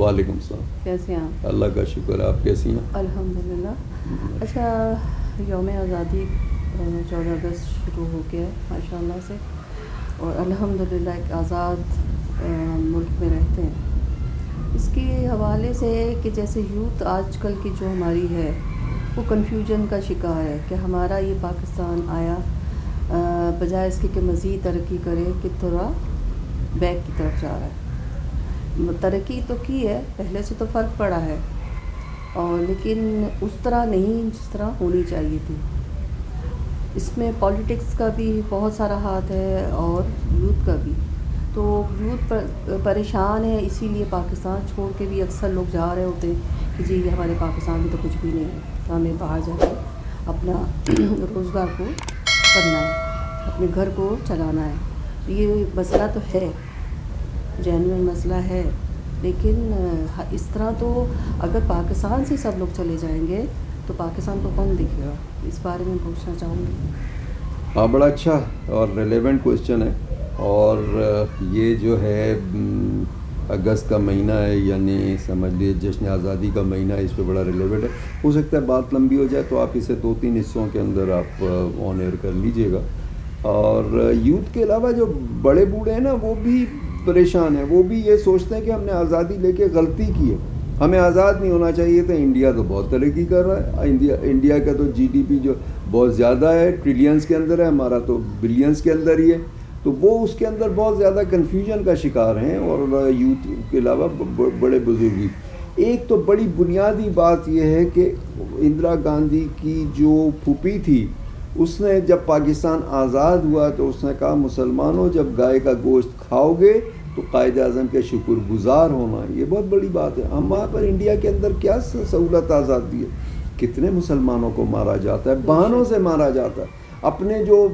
وعلیکم السلام. کیسے ہیں آپ؟ اللہ کا شکر ہے. آپ کیسی ہیں؟ الحمدللہ. اچھا، یوم آزادی 14 اگست شروع ہو گیا ماشاء اللہ سے، اور الحمدللہ ایک آزاد ملک میں رہتے ہیں. اس کے حوالے سے کہ جیسے یوتھ آج کل کی جو ہماری ہے وہ کنفیوژن کا شکار ہے کہ ہمارا یہ پاکستان آیا بجائے اس کے کہ مزید ترقی کرے کہ تھوڑا بیک کی طرف جا رہا ہے. ترقی تو کی ہے، پہلے سے تو فرق پڑا ہے، اور لیکن اس طرح نہیں جس طرح ہونی چاہیے تھی. اس میں پولیٹکس کا بھی بہت سارا ہاتھ ہے اور یوتھ کا بھی. تو یوتھ پریشان ہے، اسی لیے پاکستان چھوڑ کے بھی اکثر لوگ جا رہے ہوتے ہیں کہ جی ہمارے پاکستان میں تو کچھ بھی نہیں ہے، تو ہمیں باہر جا کے اپنا روزگار کو کرنا ہے، اپنے گھر کو چلانا ہے. یہ مسئلہ تو ہے، جینوئن مسئلہ ہے، لیکن اس طرح تو اگر پاکستان سے سب لوگ چلے جائیں گے تو پاکستان کو کون دیکھے گا؟ اس بارے میں پوچھنا چاہوں گی. ہاں، بڑا اچھا اور ریلیونٹ کویشچن ہے. اور یہ جو ہے اگست کا مہینہ ہے، یعنی سمجھ لیے جشن آزادی کا مہینہ ہے، اس پہ بڑا ریلیونٹ ہے. ہو سکتا ہے بات لمبی ہو جائے تو آپ اسے 2-3 حصوں کے اندر آپ آن ایئر کر لیجئے گا. اور یوتھ کے علاوہ جو بڑے بوڑھے ہیں نا، وہ بھی پریشان ہیں. وہ بھی یہ سوچتے ہیں کہ ہم نے آزادی لے کے غلطی کی ہے، ہمیں آزاد نہیں ہونا چاہیے تھا. انڈیا تو بہت ترقی کر رہا ہے. انڈیا کا تو جی ڈی پی جو بہت زیادہ ہے، ٹریلینز کے اندر ہے، ہمارا تو بلینز کے اندر ہی ہے. تو وہ اس کے اندر بہت زیادہ کنفیوژن کا شکار ہیں. اور یوتھ کے علاوہ بڑے بزرگ بھی. ایک تو بڑی بنیادی بات یہ ہے کہ اندرا گاندھی کی جو پھوپھی تھی، اس نے جب پاکستان آزاد ہوا تو اس نے کہا مسلمانوں جب گائے کا گوشت کھاؤ گے تو قائد اعظم کے شکر گزار ہونا. یہ بہت بڑی بات ہے. ہم وہاں پر انڈیا کے اندر کیا سہولت آزادی ہے؟ کتنے مسلمانوں کو مارا جاتا ہے، بہنوں سے مارا جاتا ہے. اپنے جو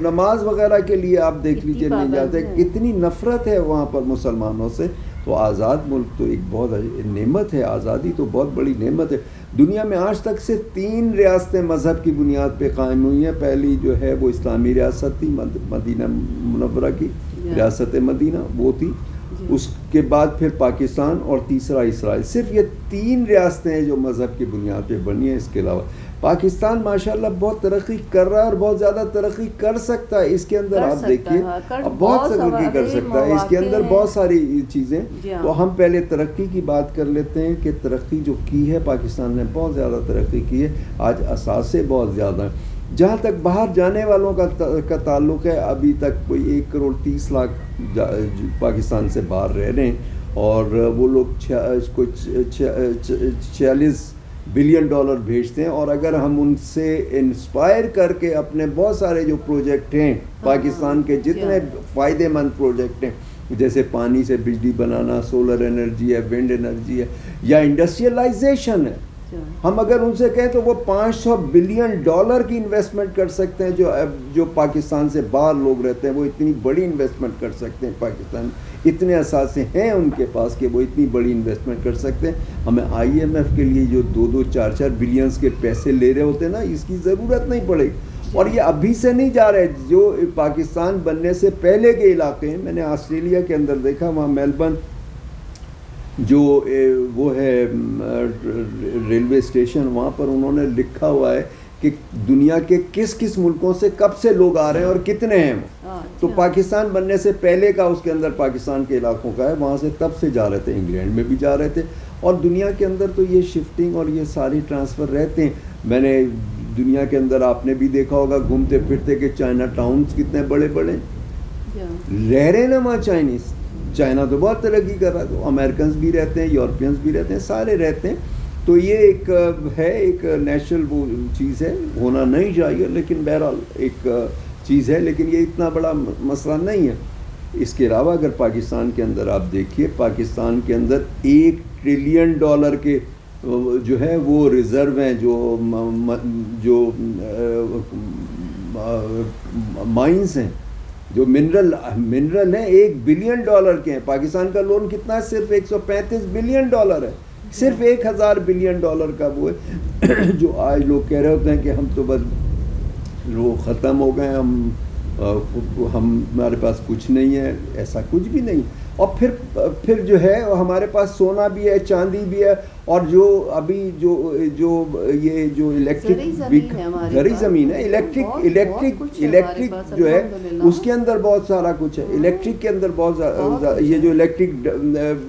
نماز وغیرہ کے لیے آپ دیکھ لیجئے نہیں جاتے، کتنی نفرت ہے وہاں پر مسلمانوں سے. تو آزاد ملک تو ایک بہت نعمت ہے. آزادی تو بہت بڑی نعمت ہے. دنیا میں آج تک سے 3 ریاستیں مذہب کی بنیاد پہ قائم ہوئی ہیں. پہلی جو ہے وہ اسلامی ریاست تھی، مدینہ منورہ کی ریاست مدینہ وہ تھی. اس کے بعد پھر پاکستان، اور تیسرا اسرائیل. صرف یہ 3 ریاستیں ہیں جو مذہب کی بنیاد پہ بنی ہیں. اس کے علاوہ پاکستان ماشاءاللہ بہت ترقی کر رہا ہے اور بہت زیادہ ترقی کر سکتا ہے. اس کے اندر آپ دیکھیے بہت ترقی کر سکتا ہے. اس کے اندر بہت ساری چیزیں. تو ہم پہلے ترقی کی بات کر لیتے ہیں کہ ترقی جو کی ہے پاکستان نے بہت زیادہ ترقی کی ہے. آج اثاثے بہت زیادہ ہیں. جہاں تک باہر جانے والوں کا تعلق ہے، ابھی تک کوئی 1.30 کروڑ پاکستان سے باہر رہ رہے ہیں. اور وہ لوگ 46 بلین ڈالر بھیجتے ہیں. اور اگر ہم ان سے انسپائر کر کے اپنے بہت سارے جو پروجیکٹ ہیں پاکستان کے، جتنے فائدے مند پروجیکٹ ہیں، جیسے پانی سے بجلی بنانا، سولر انرجی ہے، ونڈ انرجی ہے، یا انڈسٹریلائزیشن ہے، ہم اگر ان سے کہیں تو وہ 500 بلین ڈالر کی انویسٹمنٹ کر سکتے ہیں. جو پاکستان سے باہر لوگ رہتے ہیں وہ اتنی بڑی انویسٹمنٹ کر سکتے ہیں. پاکستان اتنے اثاثے ہیں ان کے پاس کہ وہ اتنی بڑی انویسٹمنٹ کر سکتے ہیں. ہمیں آئی ایم ایف کے لیے جو 2-4 بلینز کے پیسے لے رہے ہوتے ہیں نا، اس کی ضرورت نہیں پڑے گی. اور یہ ابھی سے نہیں جا رہے. جو پاکستان بننے سے پہلے کے علاقے ہیں، میں نے آسٹریلیا کے اندر دیکھا، وہاں میلبرن جو وہ ہے ریلوے اسٹیشن، وہاں پر انہوں نے لکھا ہوا ہے کہ دنیا کے کس کس ملکوں سے کب سے لوگ آ رہے ہیں اور کتنے ہیں. تو پاکستان بننے سے پہلے کا اس کے اندر پاکستان کے علاقوں کا ہے، وہاں سے تب سے جا رہے تھے. انگلینڈ میں بھی جا رہے تھے. اور دنیا کے اندر تو یہ شفٹنگ اور یہ ساری ٹرانسفر رہتے ہیں. میں نے دنیا کے اندر آپ نے بھی دیکھا ہوگا گھومتے پھرتے کہ چائنا ٹاؤنز کتنے بڑے بڑے رہ رہے ہیں نا وہاں. چائنا تو بہت ترقی کر رہا ہے. تو امریکنز بھی رہتے ہیں، یورپینز بھی رہتے ہیں، سارے رہتے ہیں. تو یہ ایک ہے، ایک نیچرل وہ چیز ہے، ہونا نہیں چاہیے، لیکن بہرحال ایک چیز ہے. لیکن یہ اتنا بڑا مسئلہ نہیں ہے. اس کے علاوہ اگر پاکستان کے اندر آپ دیکھیے، پاکستان کے اندر $1 ٹریلین کے جو ہے وہ ریزرو ہیں، جو مائنز ہیں، جو منرل ہیں، $1 بلین کے ہیں. پاکستان کا لون کتنا ہے؟ صرف $135 بلین ہے. صرف $1000 بلین کا وہ ہے. جو آج لوگ کہہ رہے ہوتے ہیں کہ ہم تو بس وہ ختم ہو گئے، ہمارے پاس کچھ نہیں ہے. ایسا کچھ بھی نہیں. اور پھر جو ہے ہمارے پاس سونا بھی ہے، چاندی بھی ہے، اور جو ابھی جو یہ جو الیکٹرک زرعی زمین ہے، الیکٹرک جو ہے اس کے اندر بہت سارا کچھ ہے. الیکٹرک کے اندر بہت زیادہ یہ جو الیکٹرک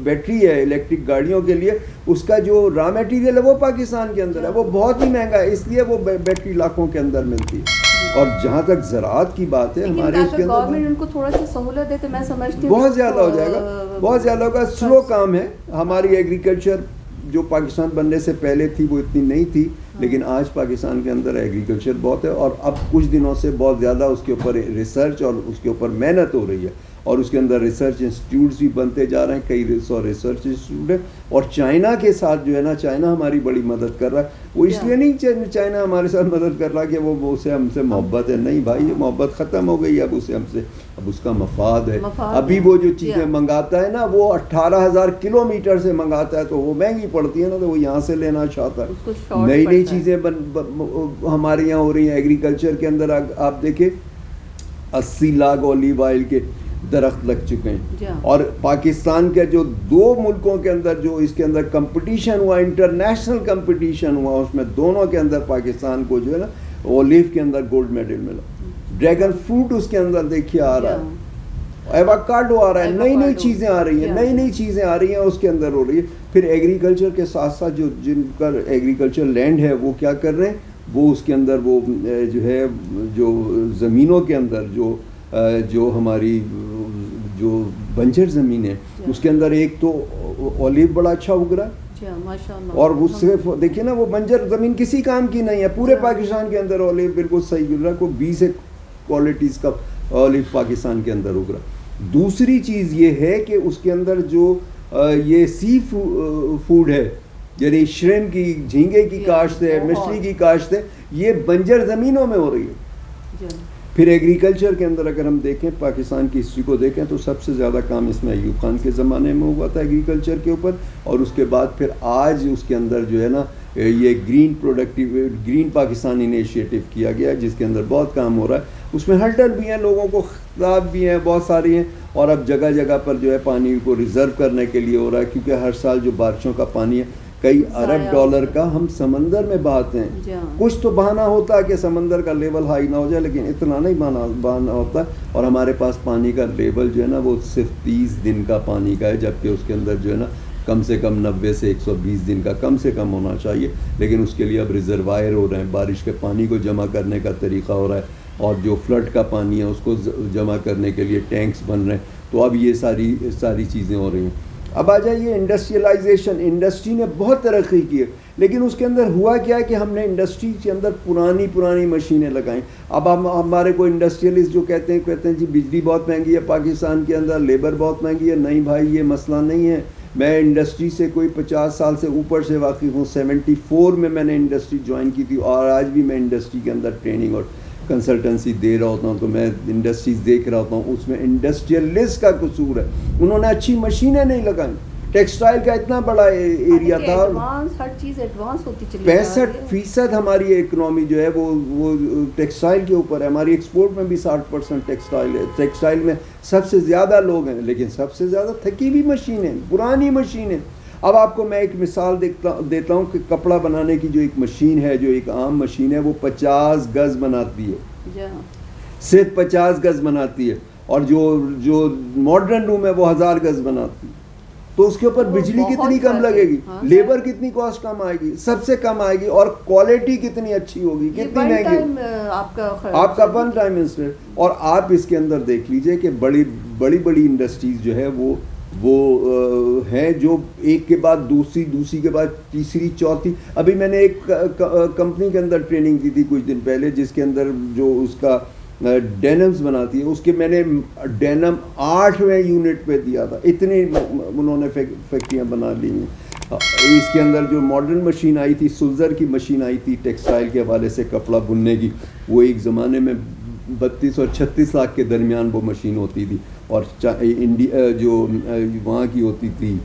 بیٹری ہے الیکٹرک گاڑیوں کے لیے، اس کا جو را میٹیریل ہے وہ پاکستان کے اندر ہے، وہ بہت ہی مہنگا ہے، اس لیے وہ بیٹری لاکھوں کے اندر ملتی ہے. اور جہاں تک زراعت کی بات ہے، ہمارے اس کے گورنمنٹ ان کو تھوڑا سی سہولت دیتے، میں سمجھتی ہوں بہت زیادہ ہو جائے گا، بہت زیادہ ہوگا. سلو کام ہے. ہماری ایگریکلچر جو پاکستان بننے سے پہلے تھی وہ اتنی نہیں تھی، لیکن آج پاکستان کے اندر ایگریکلچر بہت ہے، اور اب کچھ دنوں سے بہت زیادہ اس کے اوپر ریسرچ اور اس کے اوپر محنت ہو رہی ہے، اور اس کے اندر ریسرچ انسٹیٹیوٹس بھی بنتے جا رہے ہیں، کئی ریسرچ انسٹیٹیوٹ ہیں. اور چائنا کے ساتھ جو ہے نا، چائنا ہماری بڑی مدد کر رہا ہے. وہ اس لیے نہیں چائنا ہمارے ساتھ مدد کر رہا کہ وہ اسے ہم سے محبت ہے، نہیں بھائی، یہ محبت ختم ہو گئی. اب اسے ہم سے اب اس کا مفاد ہے. ابھی وہ جو چیزیں منگاتا ہے نا، وہ 18,000 کلومیٹر سے منگاتا ہے، تو وہ مہنگی پڑتی ہے نا، تو وہ یہاں سے لینا چاہتا ہے. نئی چیزیں ہمارے یہاں ہو رہی ہیں ایگریکلچر کے اندر. آپ دیکھیں 80 لاکھ اولیو آئل کے درخت لگ چکے ہیں، اور پاکستان کے جو 2 ملکوں کے اندر جو اس کے اندر کمپٹیشن ہوا، انٹرنیشنل کمپٹیشن ہوا، اس میں دونوں کے اندر پاکستان کو جو ہے نا اولیو کے اندر گولڈ میڈل ملا. ڈریگن فروٹ اس کے اندر دیکھیے آ رہا ہے، ایووکاڈو آ رہا ہے، نئی چیزیں آ رہی ہیں، نئی چیزیں آ رہی ہیں اس کے اندر ہو رہی ہے. پھر ایگریکلچر کے ساتھ ساتھ جو جن کا ایگریکلچر لینڈ ہے وہ کیا کر رہے ہیں، وہ اس کے اندر وہ جو ہے جو زمینوں کے اندر جو ہماری جو بنجر زمین ہے اس کے اندر ایک تو اولیو بڑا اچھا اگ رہا ہے، اور اس سے دیکھیے نا وہ بنجر زمین کسی کام کی نہیں ہے. پورے پاکستان کے اندر اولیو بالکل صحیح گر رہا ہے، کوئی 20 کوالٹیز کا اولیو پاکستان کے اندر اگ رہا ہے. دوسری چیز یہ ہے کہ اس کے اندر جو یہ سی فوڈ ہے، یعنی شرم کی، جھینگے کی کاشت ہے، مچھلی کی کاشت ہے، یہ بنجر زمینوں میں ہو رہی ہے. پھر ایگریکلچر کے اندر اگر ہم دیکھیں پاکستان کی ہسٹری کو دیکھیں تو سب سے زیادہ کام اس میں ایوب خان کے زمانے میں ہوا تھا ایگریکلچر کے اوپر، اور اس کے بعد پھر آج اس کے اندر جو ہے نا یہ گرین پاکستان انیشیٹو کیا گیا، جس کے اندر بہت کام ہو رہا ہے. اس میں ہرڈل بھی ہیں، لوگوں کو خطاب بھی ہیں، بہت ساری ہیں، اور اب جگہ جگہ پر جو ہے پانی کو ریزرو کرنے کے لیے ہو رہا ہے، کیونکہ ہر سال جو بارشوں کا پانی ہے کئی ارب ڈالر کا ہم سمندر میں بہاتے ہیں. کچھ تو بہانا ہوتا ہے کہ سمندر کا لیول ہائی نہ ہو جائے، لیکن اتنا نہیں بہانا ہوتا. اور ہمارے پاس پانی کا لیول جو ہے نا وہ صرف 30 دن کا پانی کا ہے، جبکہ اس کے اندر جو ہے نا کم سے کم 90 سے 120 دن کا کم سے کم ہونا چاہیے. لیکن اس کے لیے اب ریزروائر ہو رہے ہیں، بارش کے پانی کو جمع کرنے کا طریقہ ہو رہا ہے، اور جو فلڈ کا پانی ہے اس کو جمع کرنے کے لیے ٹینکس بن رہے ہیں. تو اب یہ ساری چیزیں ہو رہی ہیں. اب آ جائیے انڈسٹریلائزیشن. انڈسٹری نے بہت ترقی کی ہے، لیکن اس کے اندر ہوا کیا ہے کہ ہم نے انڈسٹری کے اندر پرانی مشینیں لگائیں. اب ہمارے کو انڈسٹریلسٹ جو کہتے ہیں جی بجلی بہت مہنگی ہے پاکستان کے اندر، لیبر بہت مہنگی ہے. نہیں بھائی، یہ مسئلہ نہیں ہے. میں انڈسٹری سے کوئی 50 سال سے اوپر سے واقف ہوں. 74 میں نے انڈسٹری جوائن کی تھی، اور آج بھی میں انڈسٹری کے اندر ٹریننگ اور کنسلٹنسی دے رہا ہوتا ہوں. تو میں انڈسٹریز دیکھ رہا ہوتا ہوں، اس میں انڈسٹریلسٹ کا قصور ہے. انہوں نے اچھی مشینیں نہیں لگائیں. ٹیکسٹائل کا اتنا بڑا ایریا تھا، ہر چیز ایڈوانس ہوتی چلی 65% ہماری اکنامی جو ہے وہ ٹیکسٹائل کے اوپر ہے. ہماری ایکسپورٹ میں بھی 60% ٹیکسٹائل ہے. ٹیکسٹائل میں سب سے زیادہ لوگ ہیں، لیکن سب سے زیادہ تھکی ہوئی مشینیں، پرانی مشینیں. اب آپ کو میں ایک مثال دیتا ہوں کہ کپڑا بنانے کی جو ایک مشین ہے، جو ایک عام مشین ہے، وہ 50 گز بناتی ہے، صرف 50 گز بناتی ہے. اور جو ماڈرن روم ہے وہ 1000 گز بناتی ہے. تو اس کے اوپر بجلی کتنی کم لگے گی، لیبر کتنی کاسٹ کم آئے گی، سب سے کم آئے گی، اور کوالٹی کتنی اچھی ہوگی، کتنی مہنگی آپ کا ون ٹائم انسٹنٹ. اور آپ اس کے اندر دیکھ لیجئے کہ بڑی انڈسٹریز جو ہے وہ ہیں جو ایک کے بعد دوسری کے بعد تیسری چوتھی. ابھی میں نے ایک کمپنی کے اندر ٹریننگ کی تھی کچھ دن پہلے، جس کے اندر جو اس کا ڈینمز بناتی ہے، اس کے میں نے ڈینم 8ویں یونٹ پہ دیا تھا. اتنی انہوں نے فیکٹریاں بنا لی ہیں. اس کے اندر جو ماڈرن مشین آئی تھی، سلزر کی مشین آئی تھی ٹیکسٹائل کے حوالے سے کپڑا بننے کی، وہ ایک زمانے میں 32 اور 36 لاکھ کے درمیان وہ مشین ہوتی تھی. اور انڈیا جو وہاں کی ہوتی تھی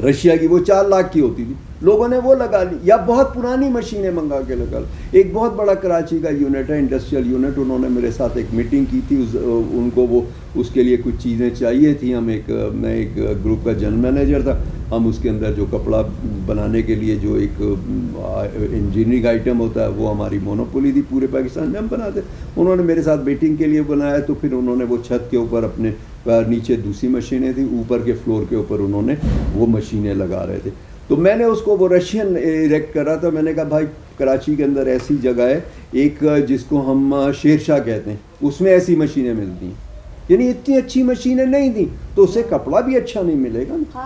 رشیا کی، وہ 4 لاکھ کی ہوتی تھی. لوگوں نے وہ لگا لی, یا بہت پرانی مشینیں منگا کے لگا لی. ایک بہت بڑا کراچی کا یونٹ ہے, انڈسٹریل یونٹ, انہوں نے میرے ساتھ ایک میٹنگ کی تھی, ان کو وہ اس کے لیے کچھ چیزیں چاہیے تھیں. میں ایک گروپ کا جنرل مینیجر تھا, ہم اس کے اندر جو کپڑا بنانے کے لیے جو ایک انجینئرنگ آئٹم ہوتا ہے وہ ہماری مونوپولی تھی پورے پاکستان میں, ہم بناتے. انہوں نے میرے ساتھ میٹنگ کے لیے بنایا, تو پھر انہوں نے وہ چھت کے اوپر اپنے نیچے دوسری مشینیں تھیں, اوپر کے فلور کے اوپر انہوں نے وہ مشینیں لگا رہے تھے. تو میں نے اس کو وہ رشین اریکٹ کرا تھا. میں نے کہا بھائی کراچی کے اندر ایسی جگہ ہے ایک جس کو ہم شیر شاہ کہتے ہیں, اس میں ایسی مشینیں ملتی ہیں, یعنی اتنی اچھی مشینیں نہیں تھیں, تو اسے کپڑا بھی اچھا نہیں ملے گا.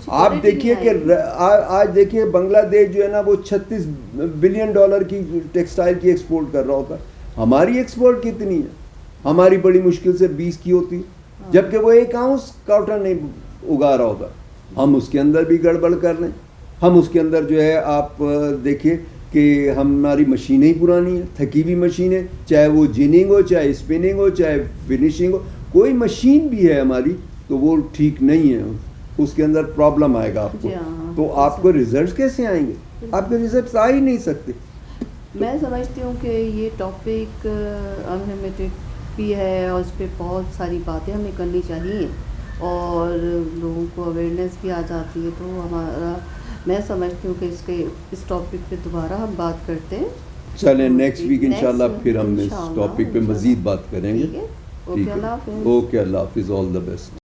آپ دیکھیے کہ آج دیکھیے بنگلہ دیش جو ہے نا وہ $36 بلین کی ٹیکسٹائل کی ایکسپورٹ کر رہا ہوتا ہے. ہماری ایکسپورٹ کتنی ہے؟ ہماری بڑی مشکل سے 20 کی ہوتی, جبکہ وہ 1 آؤنس کاٹن نہیں اگا رہا ہوتا. ہم اس کے اندر بھی گڑبڑ کر رہے ہیں. ہم اس کے اندر جو ہے آپ دیکھیے کہ ہماری مشینیں ہی پرانی ہیں, تھکی ہوئی مشینیں, چاہے وہ جیننگ ہو, چاہے اسپننگ ہو, چاہے فنیشنگ ہو, کوئی مشین بھی ہے ہماری تو وہ ٹھیک نہیں ہے, اس کے اندر پرابلم آئے گا آپ کو. تو آپ کو ریزلٹس کیسے آئیں گے؟ آپ کے ریزلٹس آ ہی نہیں سکتے. میں سمجھتی ہوں کہ یہ ٹاپک انلمیٹڈ بھی ہے, اور اس پہ بہت ساری باتیں ہمیں کرنی چاہیے, اور لوگوں کو اویئرنیس بھی آ جاتی ہے. تو ہمارا, میں سمجھتی ہوں کہ اس ٹاپک پہ دوبارہ ہم بات کرتے ہیں. چلیں نیکسٹ ویک انشاءاللہ پھر ہم اس ٹاپک پہ مزید بات کریں گے. اوکے, اللہ حافظ. اوکے, اللہ حافظ, آل دا بیسٹ.